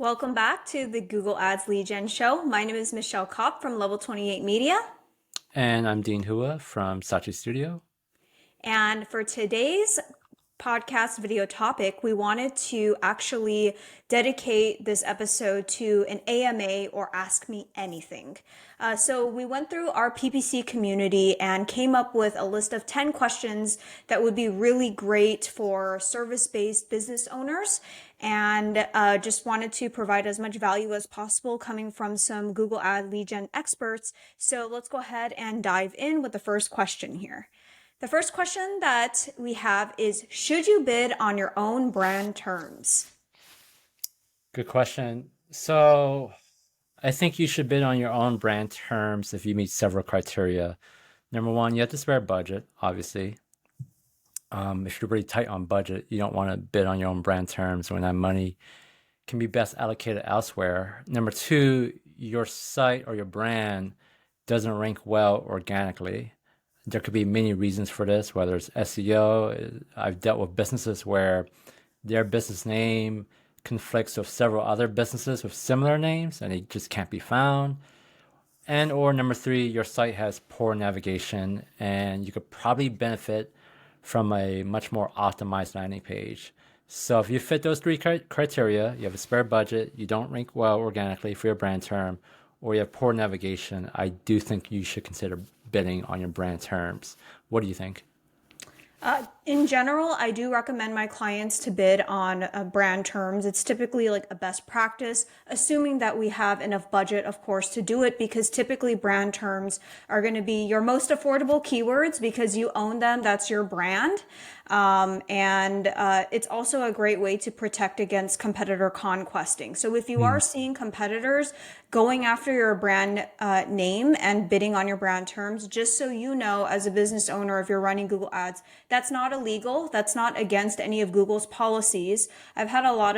Welcome back to the Google Ads Lead Gen Show. My name is Michelle Kop from Level 28 Media. And I'm Dean Hua from Sachi Studio. And for today's podcast video topic, we wanted to actually dedicate this episode to an AMA or Ask Me Anything. So we went through our PPC community and came up with a list of 10 questions that would be really great for service-based business owners, and just wanted to provide as much value as possible coming from some Google Ad lead gen experts. So let's go ahead and dive in with the first question here. The first question that we have is, should you bid on your own brand terms? Good question. So I think you should bid on your own brand terms if you meet several criteria. Number one, you have to spare budget, obviously. If you're really tight on budget, you don't want to bid on your own brand terms when that money can be best allocated elsewhere. Number two, your site or your brand doesn't rank well organically. There could be many reasons for this, whether it's SEO. I've dealt with businesses where their business name conflicts with several other businesses with similar names and they just can't be found. And or number three, your site has poor navigation and you could probably benefit from a much more optimized landing page. So if you fit those three criteria, you have a spare budget, you don't rank well organically for your brand term, or you have poor navigation, I do think you should consider bidding on your brand terms. What do you think? In general, I do recommend my clients to bid on brand terms. It's typically like a best practice, assuming that we have enough budget, of course, to do it, because typically brand terms are going to be your most affordable keywords because you own them. That's your brand. And it's also a great way to protect against competitor conquesting. So if you are seeing competitors going after your brand name and bidding on your brand terms, just so you know, as a business owner, if you're running Google Ads, that's not illegal. That's not against any of Google's policies. I've had a lot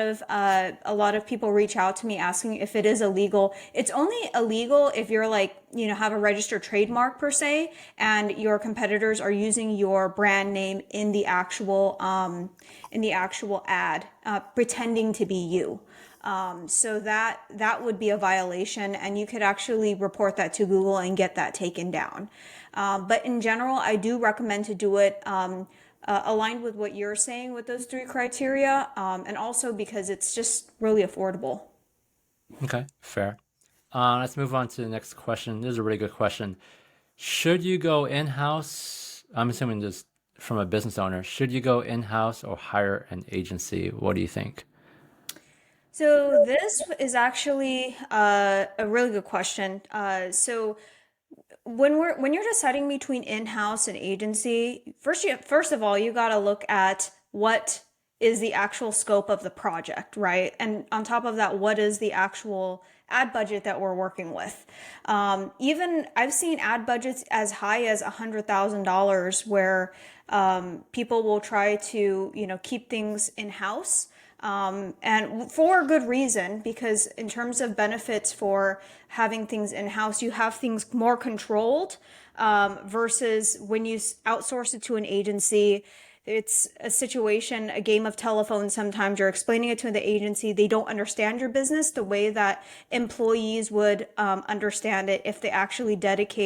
of people reach out to me asking if it is illegal. It's only illegal if you're like, have a registered trademark per se, and your competitors are using your brand name in the actual ad, pretending to be you. So that would be a violation, and you could actually report that to Google and get that taken down. But in general, I do recommend to do it aligned with what you're saying with those three criteria, and also because it's just really affordable. Okay, fair. Let's move on to the next question. This is a really good question. Should you go in-house? I'm assuming this from a business owner. Should you go in-house or hire an agency? What do you think? So this is actually a really good question. So when you're deciding between in-house and agency, first of all, you got to look at what is the actual scope of the project, right? And on top of that, what is the actual ad budget that we're working with? Even I've seen ad budgets as high as $100,000 where people will try to, keep things in-house. And for a good reason, because in terms of benefits for having things in-house, you have things more controlled, versus when you outsource it to an agency. It's a situation, a game of telephone. Sometimes you're explaining it to the agency. They don't understand your business the way that employees would understand it if they actually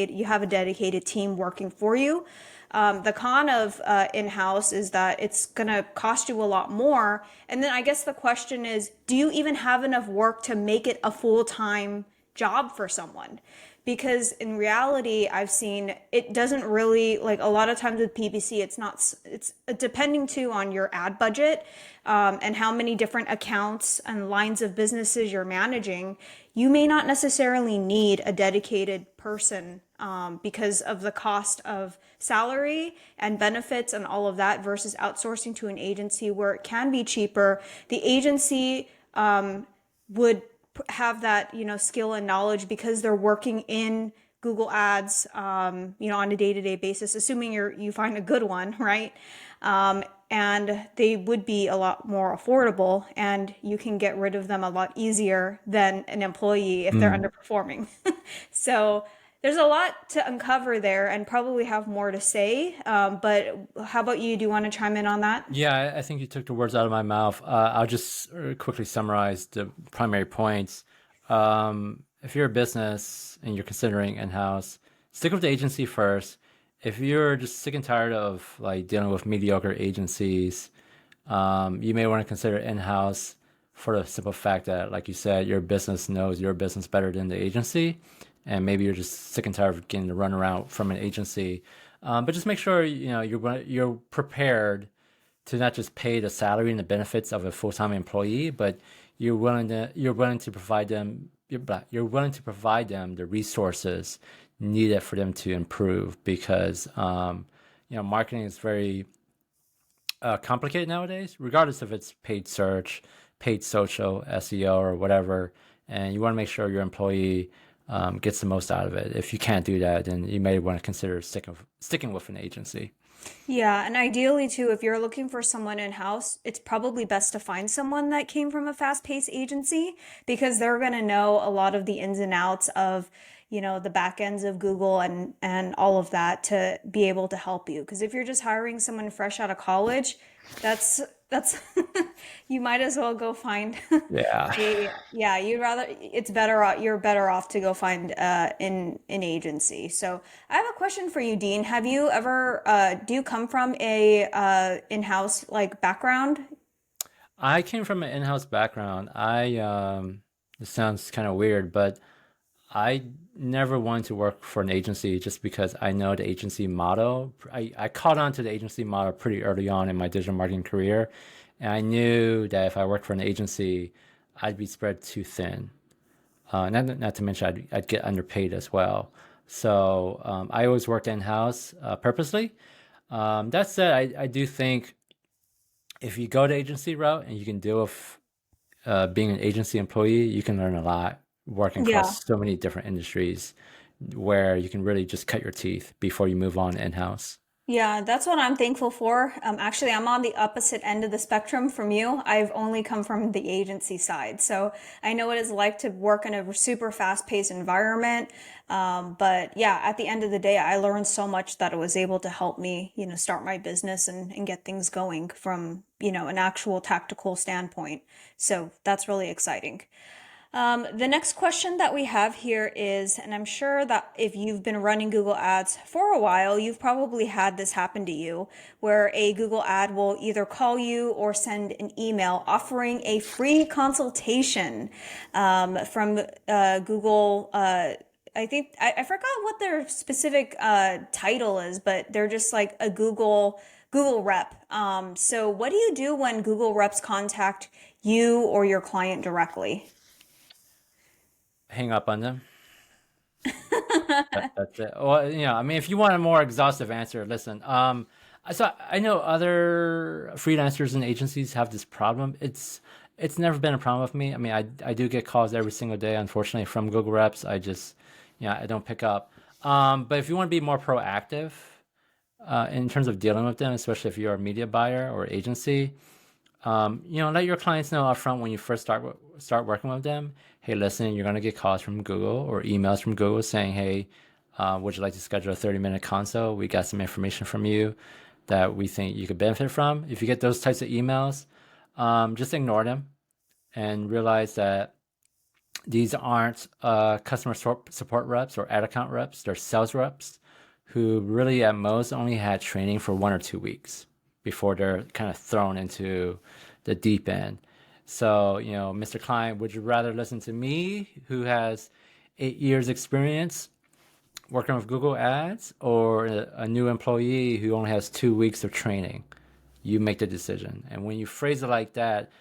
you have a dedicated team working for you. The con of in-house is that it's going to cost you a lot more. And then I guess the question is, do you even have enough work to make it a full-time job for someone? Because in reality, I've seen it doesn't really, like a lot of times with PPC, it's depending too on your ad budget, and how many different accounts and lines of businesses you're managing. You may not necessarily need a dedicated person, because of the cost of salary and benefits and all of that versus outsourcing to an agency where it can be cheaper. The agency would have that, skill and knowledge because they're working in Google Ads, on a day-to-day basis, assuming you find a good one, right? And they would be a lot more affordable, and you can get rid of them a lot easier than an employee if they're underperforming. So There's a lot to uncover there and probably have more to say. But how about you? Do you want to chime in on that? Yeah, I think you took the words out of my mouth. I'll just quickly summarize the primary points. If you're a business and you're considering in-house, stick with the agency first. If you're just sick and tired of like dealing with mediocre agencies, you may want to consider in-house for the simple fact that, like you said, your business knows your business better than the agency, and maybe you're just sick and tired of getting the runaround from an agency. But just make sure you're prepared to not just pay the salary and the benefits of a full-time employee, but you're willing to provide them you're willing to provide them the resources needed for them to improve because marketing is very complicated nowadays, regardless if it's paid search, paid social, SEO, or whatever. And you want to make sure your employee gets the most out of it. If you can't do that, then you may want to consider sticking with an agency. Yeah, and ideally too, if you're looking for someone in-house, it's probably best to find someone that came from a fast-paced agency because they're going to know a lot of the ins and outs of, the back ends of Google and all of that to be able to help you. Because if you're just hiring someone fresh out of college, that's you might as well go find Yeah. yeah, you're better off to go find in an agency. So I have a question for you, Dean. Have you ever do you come from a in-house like background? I came from an in-house background. This sounds kind of weird, but I never wanted to work for an agency just because I know the agency model. I caught on to the agency model pretty early on in my digital marketing career. And I knew that if I worked for an agency, I'd be spread too thin. Not to mention I'd get underpaid as well. So I always worked in-house purposely. That said, I do think if you go the agency route and you can deal with being an agency employee, you can learn a lot working Yeah. across so many different industries where you can really just cut your teeth before you move on in-house. Yeah, that's what I'm thankful for. Actually, I'm on the opposite end of the spectrum from you. I've only come from the agency side. So I know what it's like to work in a super fast-paced environment. But yeah, at the end of the day, I learned so much that it was able to help me, start my business and get things going from, an actual tactical standpoint. So that's really exciting. The next question that we have here is, and I'm sure that if you've been running Google Ads for a while, you've probably had this happen to you, where a Google ad will either call you or send an email offering a free consultation from Google. I forgot what their specific title is, but they're just like a Google rep. So what do you do when Google reps contact you or your client directly? Hang up on them. That's it. Well, I mean, if you want a more exhaustive answer, listen. So I know other freelancers and agencies have this problem. It's never been a problem with me. I mean, I do get calls every single day, unfortunately, from Google reps. I just, I don't pick up. But if you want to be more proactive in terms of dealing with them, especially if you're a media buyer or agency, let your clients know upfront when you first start working with them. Hey, listen, you're gonna get calls from Google or emails from Google saying, "Hey, would you like to schedule a 30-minute consult? We got some information from you that we think you could benefit from." If you get those types of emails, just ignore them and realize that these aren't support reps or ad account reps. They're sales reps who really at most only had training for 1 or 2 weeks before they're kind of thrown into the deep end. So, Mr. Client, would you rather listen to me, who has 8 years experience working with Google Ads, or a new employee who only has 2 weeks of training? You make the decision. And when you phrase it like that,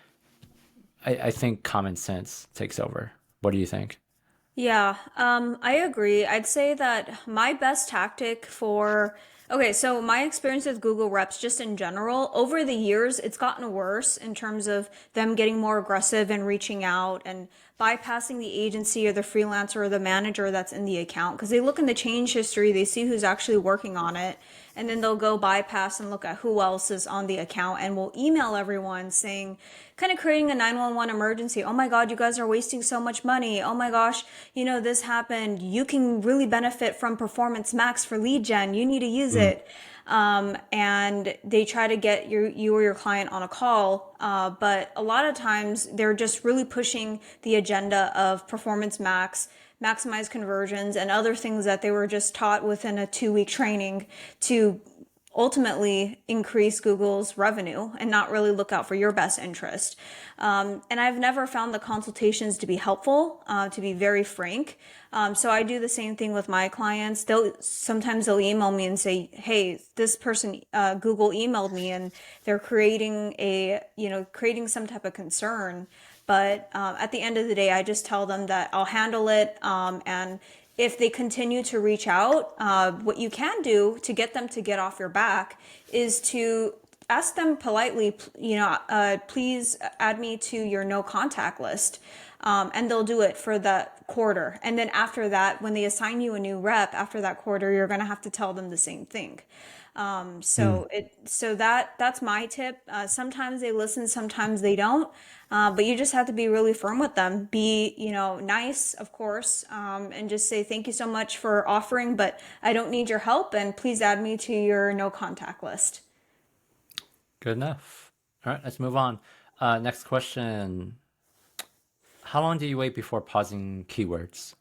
I think common sense takes over. What do you think? Yeah, I agree. I'd say that my best tactic for, okay, so my experience with Google Reps just in general, over the years, it's gotten worse in terms of them getting more aggressive and reaching out and bypassing the agency or the freelancer or the manager that's in the account because they look in the change history, they see who's actually working on it, and then they'll go bypass and look at who else is on the account, and we'll email everyone saying, kind of creating a 911 emergency. Oh my God, you guys are wasting so much money. Oh my gosh, this happened. You can really benefit from Performance Max for lead gen. You need to use Mm. it. And they try to get you or your client on a call. But a lot of times they're just really pushing the agenda of Performance Max, maximize conversions, and other things that they were just taught within a 2-week training to ultimately increase Google's revenue and not really look out for your best interest. And I've never found the consultations to be helpful, to be very frank. So I do the same thing with my clients. They'll email me and say, "Hey, this person Google emailed me, and they're creating some type of concern." But at the end of the day, I just tell them that I'll handle it, and if they continue to reach out, what you can do to get them to get off your back is to ask them politely, please add me to your no contact list. And they'll do it for that quarter. And then after that, when they assign you a new rep after that quarter, you're going to have to tell them the same thing. Mm. That's my tip. Sometimes they listen, sometimes they don't. But you just have to be really firm with them. Be, nice, of course, and just say thank you so much for offering, but I don't need your help, and please add me to your no contact list. Good enough. All right, let's move on. Next question. How long do you wait before pausing keywords?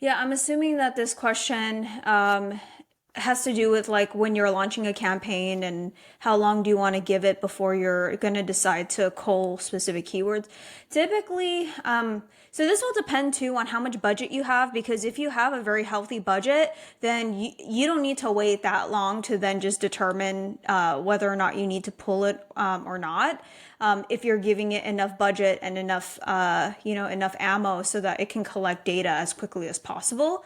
Yeah, I'm assuming that this question has to do with like when you're launching a campaign and how long do you want to give it before you're going to decide to cull specific keywords. Typically, so this will depend too on how much budget you have, because if you have a very healthy budget, then you don't need to wait that long to then just determine whether or not you need to pull it or not. If you're giving it enough budget and enough, enough ammo so that it can collect data as quickly as possible.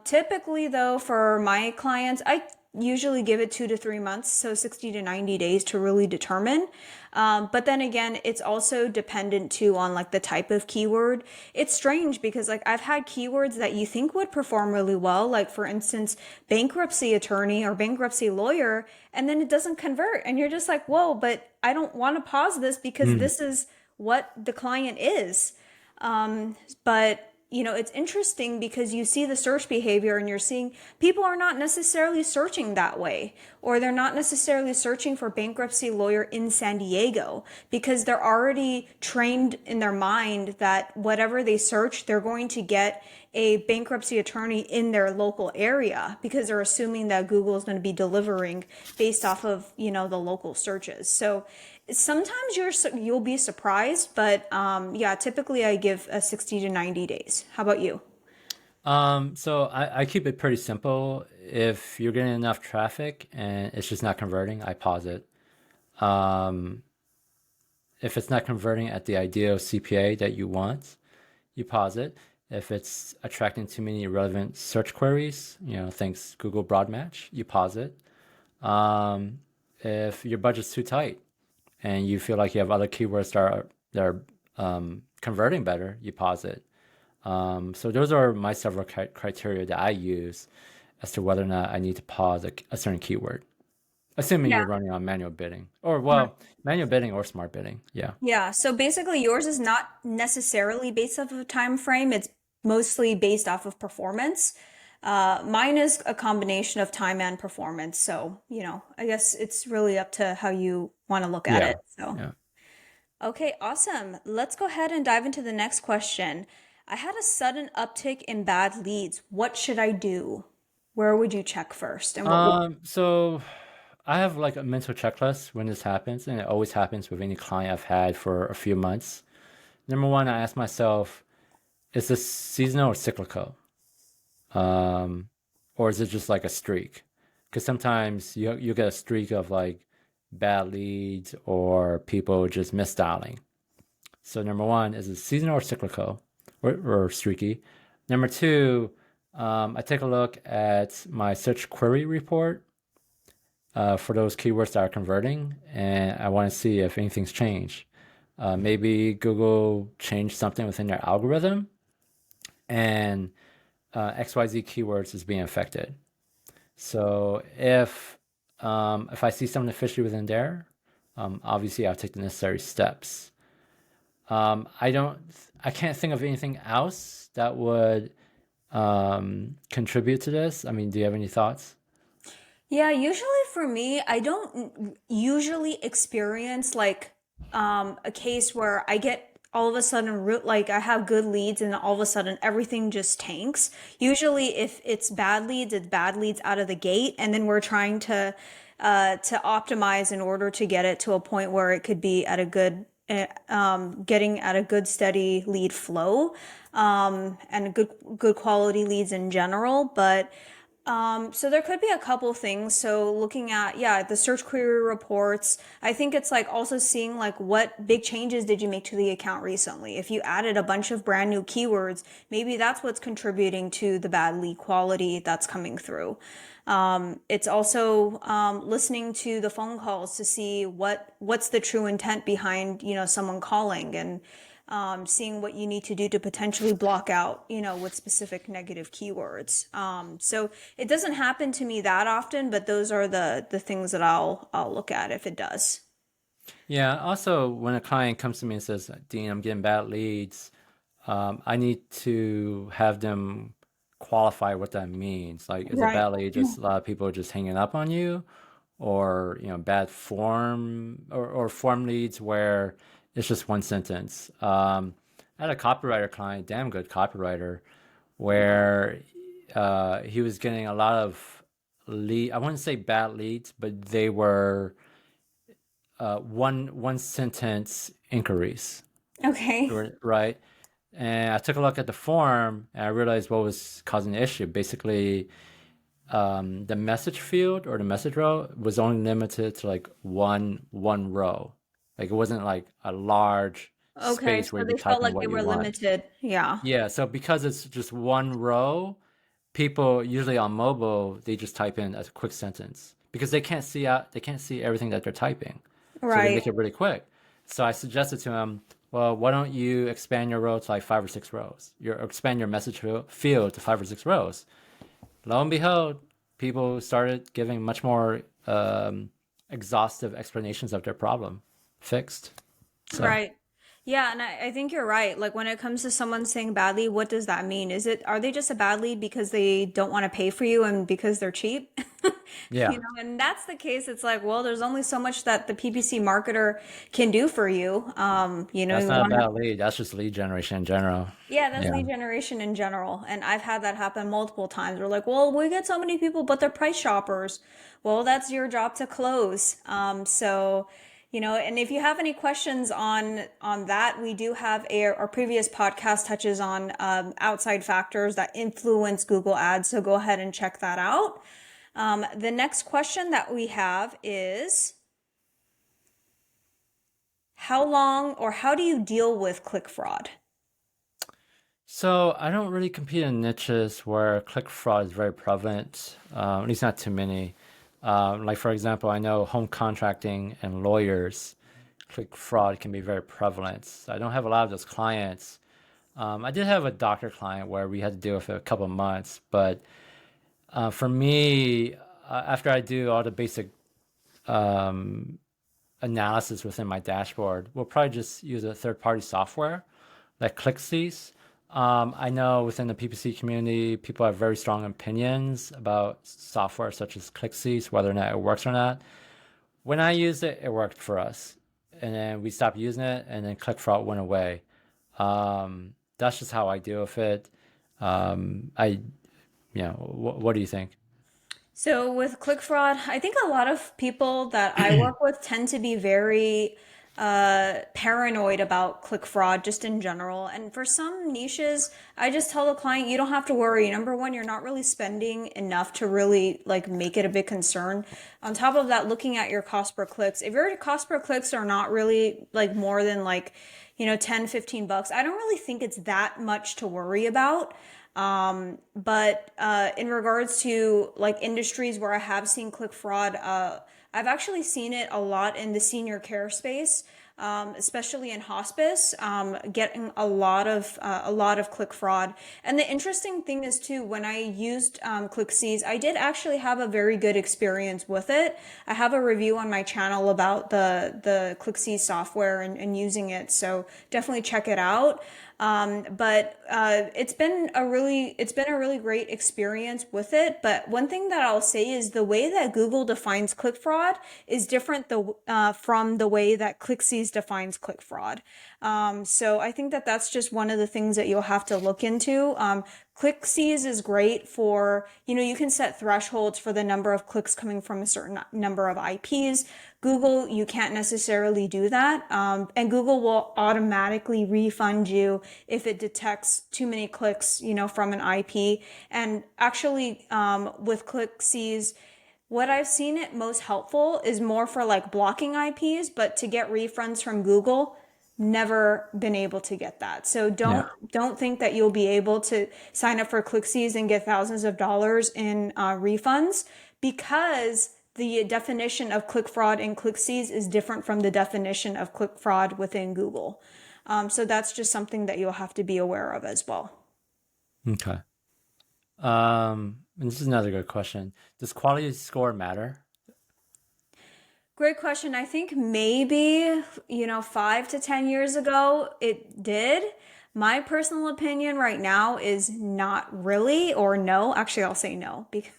Typically, though, for my clients, I usually give it 2 to 3 months, so 60 to 90 days to really determine. But then again, it's also dependent too on like the type of keyword. It's strange because like I've had keywords that you think would perform really well, like for instance, bankruptcy attorney or bankruptcy lawyer, and then it doesn't convert. And you're just like, whoa, but I don't want to pause this because Mm. this is what the client is. But it's interesting because you see the search behavior and you're seeing people are not necessarily searching that way, or they're not necessarily searching for bankruptcy lawyer in San Diego because they're already trained in their mind that whatever they search, they're going to get a bankruptcy attorney in their local area because they're assuming that Google is going to be delivering based off of, the local searches. So sometimes you'll be surprised, but yeah, typically I give a 60 to 90 days. How about you? So I keep it pretty simple. If you're getting enough traffic and it's just not converting, I pause it. Um, if it's not converting at the ideal CPA that you want, you pause it. If it's attracting too many relevant search queries, thanks Google Broad Match, you pause it. Um, if your budget's too tight and you feel like you have other keywords that are converting better, you pause it. So those are my several criteria that I use as to whether or not I need to pause a certain keyword, assuming Yeah. you're running on manual bidding or Right. well, manual bidding or smart bidding. Yeah. Yeah. So basically, yours is not necessarily based off of a time frame. It's mostly based off of performance. Mine is a combination of time and performance. So, I guess it's really up to how you want to look at Yeah. it. So. Yeah. Okay, awesome. Let's go ahead and dive into the next question. I had a sudden uptick in bad leads. What should I do? Where would you check first? And what would So I have like a mental checklist when this happens, and it always happens with any client I've had for a few months. Number one, I ask myself, is this seasonal or cyclical? Um, or is it just like a streak? Because sometimes you get a streak of like bad leads or people just misdialing. So number one, is it seasonal or cyclical or streaky? Number two, I take a look at my search query report for those keywords that are converting, and I want to see if anything's changed. Maybe Google changed something within their algorithm, and XYZ keywords is being affected. So if I see something fishy within there, obviously I'll take the necessary steps. I don't, I can't think of anything else that would contribute to this. I mean, do you have any thoughts? Yeah, usually for me, I don't usually experience like a case where I get all of a sudden like I have good leads and all of a sudden everything just tanks. Usually if it's bad leads out of the gate and then we're trying to optimize in order to get it to a point where it could be at a good getting at a good steady lead flow and good quality leads in general, but so there could be a couple things. So looking at, yeah, the search query reports, I think it's like also seeing like what big changes did you make to the account recently? If you added a bunch of brand new keywords, maybe that's what's contributing to the bad lead quality that's coming through. It's also listening to the phone calls to see what's the true intent behind, someone calling and seeing what you need to do to potentially block out, with specific negative keywords. So it doesn't happen to me that often, but those are the things that I'll look at if it does. Yeah. Also, when a client comes to me and says, Dean, I'm getting bad leads, I need to have them qualify what that means. Like, is a Right. bad lead just a lot of people just hanging up on you, or bad form or form leads where it's just one sentence. I had a copywriter client, damn good copywriter, where he was getting a lot of lead. I wouldn't say bad leads, but they were one sentence inquiries, Okay. right? And I took a look at the form and I realized what was causing the issue. Basically, the message field or the message row was only limited to like one row. Like it wasn't like a large Okay. space where So you they could felt type in like they what you were want. limited. Yeah. Yeah, so because it's just one row, people usually on mobile, they just type in a quick sentence because they can't see everything that they're typing. So they Right. make it really quick. So I suggested to him, well, why don't you expand your row to like 5 or 6 rows? Expand your message field to 5 or 6 rows. Lo and behold, people started giving much more exhaustive explanations of their problem. Fixed. So Right. Yeah, and I think you're right. Like when it comes to someone saying bad lead, what does that mean? Are they just a bad lead because they don't want to pay for you and because they're cheap? yeah, And that's the case. It's like, well, there's only so much that the PPC marketer can do for you. that's You not a want to, bad lead. That's just lead generation in general. yeah, that's Yeah. lead generation in general. And I've had that happen multiple times. We're like, well, we get so many people, but they're price shoppers. Well, that's your job to close. And if you have any questions on that, we do have our previous podcast touches on outside factors that influence Google Ads. So go ahead and check that out. The next question that we have is how long or how do you deal with click fraud? So I don't really compete in niches where click fraud is very prevalent, at least not too many. Like for example, I know home contracting and lawyers, click fraud can be very prevalent. So I don't have a lot of those clients. I did have a doctor client where we had to deal with it a couple of months, but for me, after I do all the basic analysis within my dashboard, we'll probably just use a third-party software like ClickSees. I know within the PPC community, people have very strong opinions about software such as ClickSees, whether or not it works or not. When I used it, it worked for us. And then we stopped using it, and then click fraud went away. That's just how I deal with it. I, what do you think? So with click fraud, I think a lot of people that I work with tend to be very paranoid about click fraud just in general. And for some niches, I just tell the client, you don't have to worry. Number one, you're not really spending enough to really like make it a big concern. On top of that, looking at your cost per clicks, if your cost per clicks are not really like more than like, 10, $15, I don't really think it's that much to worry about. But in regards to like industries where I have seen click fraud, I've actually seen it a lot in the senior care space. especially in hospice, getting a lot of click fraud. And the interesting thing is too, when I used ClickSees, I did actually have a very good experience with it. I have a review on my channel about the ClickSees software and using it, so definitely check it out. But it's been a really great experience with it. But one thing that I'll say is the way that Google defines click fraud is different from the way that ClickSees defines click fraud. So I think that that's just one of the things that you'll have to look into. ClickSees is great for, you can set thresholds for the number of clicks coming from a certain number of IPs. Google, you can't necessarily do that. And Google will automatically refund you if it detects too many clicks, from an IP. And actually, with ClickSees, what I've seen it most helpful is more for like blocking IPs, but to get refunds from Google, never been able to get that. So Yeah. don't think that you'll be able to sign up for ClickSees and get thousands of dollars in refunds, because the definition of click fraud in ClickSees is different from the definition of click fraud within Google. So that's just something that you'll have to be aware of as well. Okay. And this is another good question. Does quality score matter? Great question. I think maybe, 5 to 10 years ago it did. My personal opinion right now is not really, or no. Actually, I'll say no because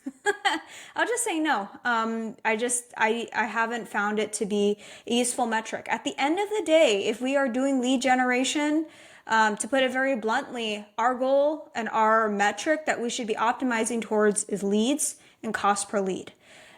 I'll just say no. I haven't found it to be a useful metric. At the end of the day, if we are doing lead generation, to put it very bluntly, our goal and our metric that we should be optimizing towards is leads and cost per lead.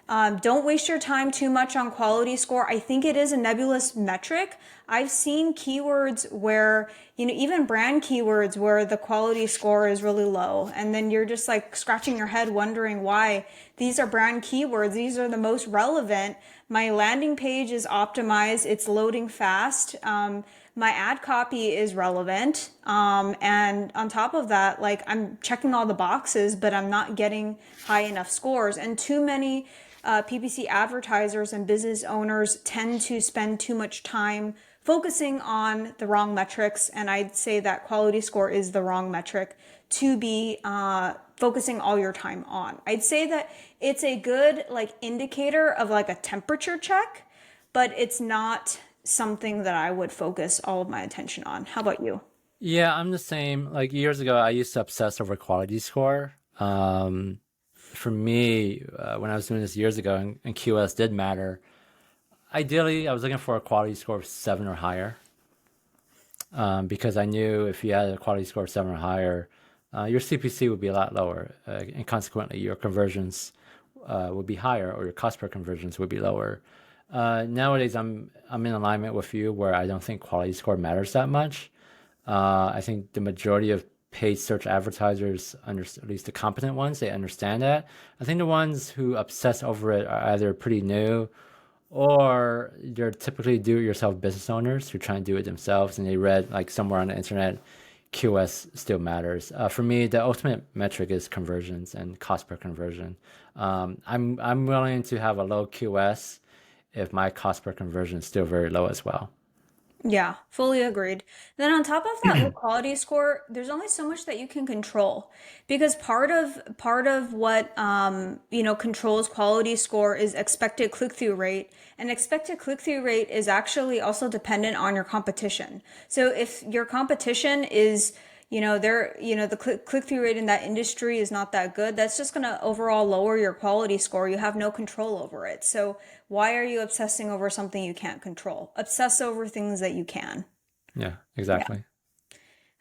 Don't waste your time too much on quality score. I think it is a nebulous metric. I've seen keywords where, even brand keywords where the quality score is really low. And then you're just like scratching your head wondering why. These are brand keywords. These are the most relevant. My landing page is optimized. It's loading fast. My ad copy is relevant. And on top of that, like I'm checking all the boxes, but I'm not getting high enough scores. And too many PPC advertisers and business owners tend to spend too much time focusing on the wrong metrics. And I'd say that quality score is the wrong metric to be focusing all your time on. I'd say that it's a good like indicator of like a temperature check, but it's not something that I would focus all of my attention on. How about you? Yeah, I'm the same. Like years ago, I used to obsess over quality score. For me, when I was doing this years ago, and QS did matter, ideally, I was looking for a quality score of 7 or higher, because I knew if you had a quality score of 7 or higher, your CPC would be a lot lower, and consequently, your conversions would be higher, or your cost per conversions would be lower. Nowadays, I'm in alignment with you where I don't think quality score matters that much. I think the majority of paid search advertisers, at least the competent ones, they understand that. I think the ones who obsess over it are either pretty new, or they're typically do-it-yourself business owners who try and do it themselves, and they read like somewhere on the internet, QS still matters. For me, the ultimate metric is conversions and cost per conversion. I'm willing to have a low QS if my cost per conversion is still very low as well. Yeah, fully agreed. Then on top of that, with quality score, there's only so much that you can control, because part of what controls quality score is expected click-through rate, and expected click-through rate is actually also dependent on your competition. So if your competition is the click-through rate in that industry is not that good, that's just going to overall lower your quality score. You have no control over it. So why are you obsessing over something you can't control? Obsess over things that you can. Yeah, Yeah. exactly.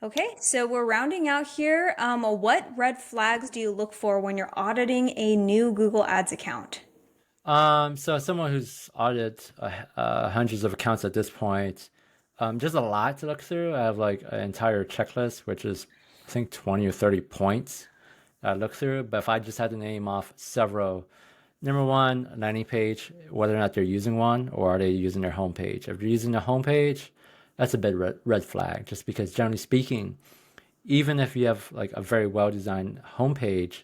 Okay, so we're rounding out here. What red flags do you look for when you're auditing a new Google Ads account? So as someone who's audited hundreds of accounts at this point, there's a lot to look through. I have like an entire checklist, which is I think 20 or 30 points that I look through. But if I just had to name off several, number one, landing page, whether or not they're using one, or are they using their homepage. If they're using the homepage, that's a bit red flag, just because generally speaking, even if you have like a very well designed homepage,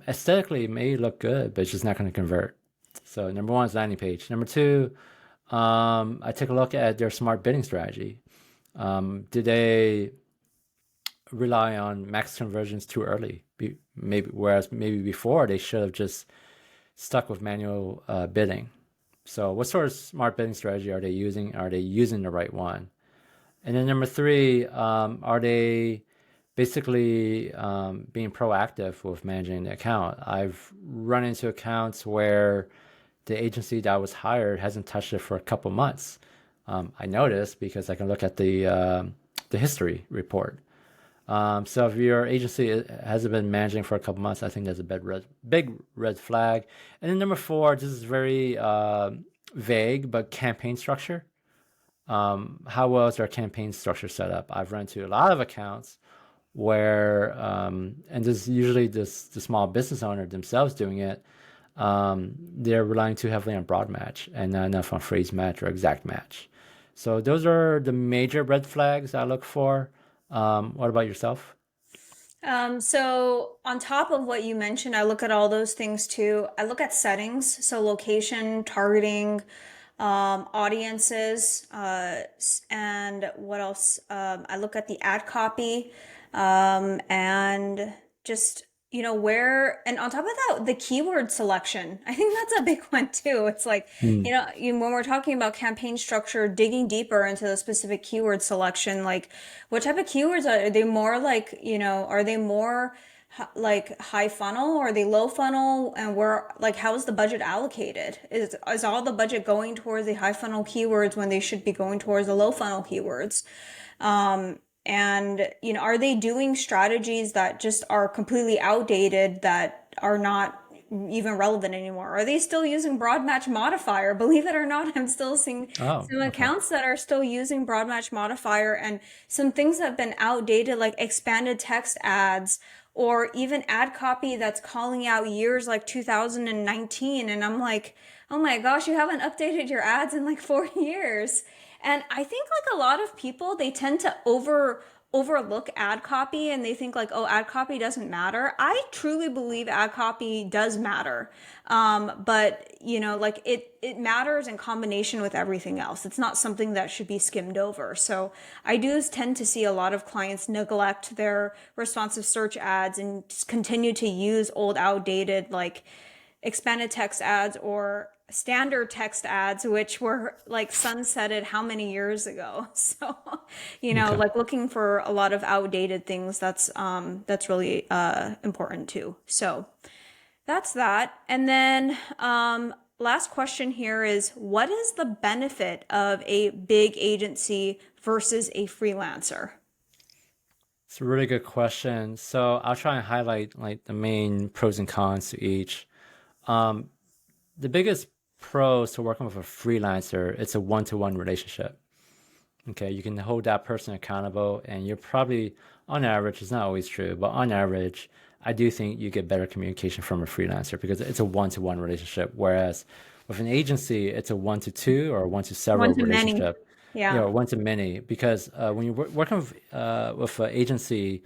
aesthetically it may look good, but it's just not going to convert. So number one is landing page. Number two, I take a look at their smart bidding strategy. Do they rely on max conversions too early? Maybe before they should have just stuck with manual bidding. So, what sort of smart bidding strategy are they using? Are they using the right one? And then number three, are they basically being proactive with managing the account? I've run into accounts where the agency that was hired hasn't touched it for a couple months. I noticed because I can look at the history report. So if your agency hasn't been managing for a couple months, I think that's a big red flag. And then number four, this is very vague, but campaign structure. How well is their campaign structure set up? I've run into a lot of accounts where, and this is usually the small business owner themselves doing it, they're relying too heavily on broad match and not enough on phrase match or exact match. So those are the major red flags I look for. What about yourself? So on top of what you mentioned, I look at all those things too. I look at settings, so location, targeting, audiences, and what else? I look at the ad copy, and just, where, and on top of that, the keyword selection. I think that's a big one too. It's like, Hmm. when we're talking about campaign structure, digging deeper into the specific keyword selection, like what type of keywords are they more like, are they more like high funnel or are they low funnel, and where, like, how is the budget allocated? Is all the budget going towards the high funnel keywords when they should be going towards the low funnel keywords? And, are they doing strategies that just are completely outdated, that are not even relevant anymore? Are they still using broad match modifier? Believe it or not, I'm still seeing Oh, some okay. accounts that are still using broad match modifier, and some things that have been outdated, like expanded text ads, or even ad copy that's calling out years like 2019. And I'm like, oh my gosh, you haven't updated your ads in like 4 years. And I think like a lot of people, they tend to overlook ad copy, and they think like, oh, ad copy doesn't matter. I truly believe ad copy does matter. But like it matters in combination with everything else. It's not something that should be skimmed over. So I do tend to see a lot of clients neglect their responsive search ads and just continue to use old, outdated, like expanded text ads or standard text ads, which were like sunsetted how many years ago. So, Okay. like looking for a lot of outdated things, that's really important too. So that's that. And then last question here is, what is the benefit of a big agency versus a freelancer? It's a really good question. So I'll try and highlight like the main pros and cons to each. Um, the biggest pros to working with a freelancer, it's a one-to-one relationship. Okay, you can hold that person accountable, and you're probably, on average, it's not always true, but on average, I do think you get better communication from a freelancer because it's a one-to-one relationship. Whereas with an agency, it's a one-to-two or a One one-to-several to many. relationship, Yeah. or one-to-many. Because when you're working with an agency,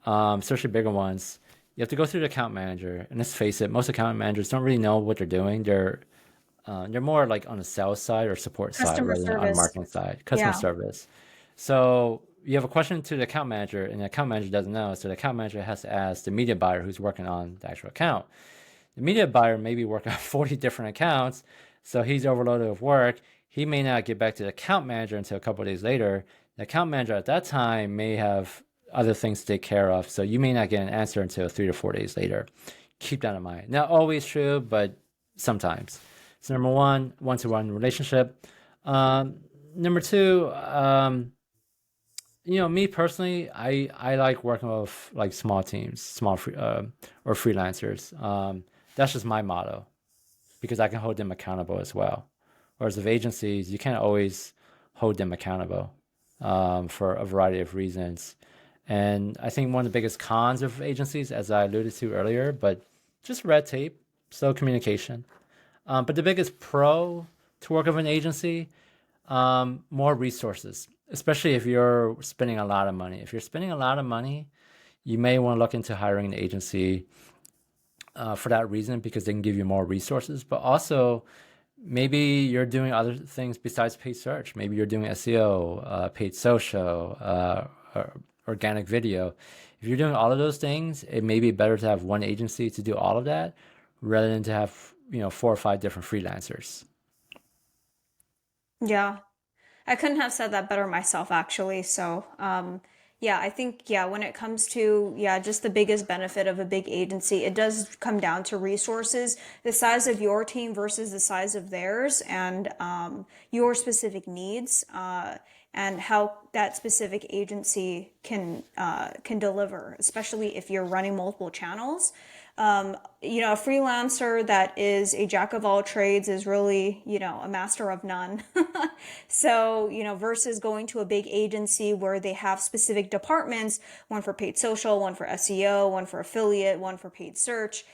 especially bigger ones, you have to go through the account manager. And let's face it, most account managers don't really know what they're doing. They're more like on the sales side or support side Customer rather than on the service. marketing side, customer Yeah. service. So you have a question to the account manager, and the account manager doesn't know. So the account manager has to ask the media buyer who's working on the actual account. The media buyer may be working on 40 different accounts, so he's overloaded with work. He may not get back to the account manager until a couple of days later. The account manager at that time may have other things to take care of, so you may not get an answer until 3 to 4 days later. Keep that in mind. Not always true, but sometimes. So number one to one relationship. Number two, me personally, I like working with like small teams, or freelancers. That's just my motto because I can hold them accountable as well. Whereas with agencies, you can't always hold them accountable for a variety of reasons. And I think one of the biggest cons of agencies, as I alluded to earlier, but just red tape, slow communication. But the biggest pro to work with an agency, more resources, especially if you're spending a lot of money. If you're spending a lot of money, you may want to look into hiring an agency for that reason because they can give you more resources. But also, maybe you're doing other things besides paid search. Maybe you're doing SEO, paid social, organic video. If you're doing all of those things, it may be better to have one agency to do all of that rather than to have, 4 or 5 different freelancers. Yeah. I couldn't have said that better myself, actually. So, yeah, I think, yeah, when it comes to, yeah, just the biggest benefit of a big agency, it does come down to resources, the size of your team versus the size of theirs, and your specific needs, and how that specific agency can deliver, especially if you're running multiple channels. A freelancer that is a jack of all trades is really, a master of none. So, versus going to a big agency where they have specific departments, one for paid social, one for SEO, one for affiliate, one for paid search.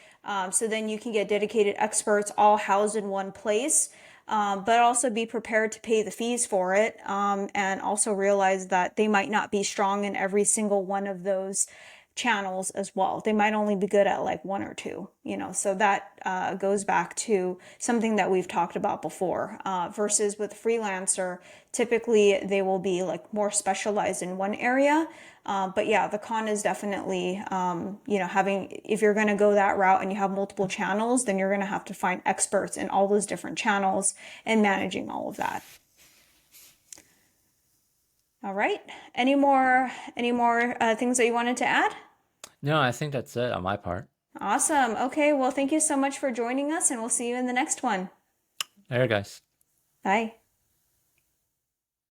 So then you can get dedicated experts all housed in one place. But also be prepared to pay the fees for it, and also realize that they might not be strong in every single one of those channels as well. They might only be good at like one or two, so that goes back to something that we've talked about before. Versus with freelancer, typically they will be like more specialized in one area. But yeah, the con is definitely, if you're going to go that route and you have multiple channels, then you're going to have to find experts in all those different channels and managing all of that. All right. Any more things that you wanted to add? No, I think that's it on my part. Awesome. Okay. Well, thank you so much for joining us, and we'll see you in the next one. There, guys. Bye.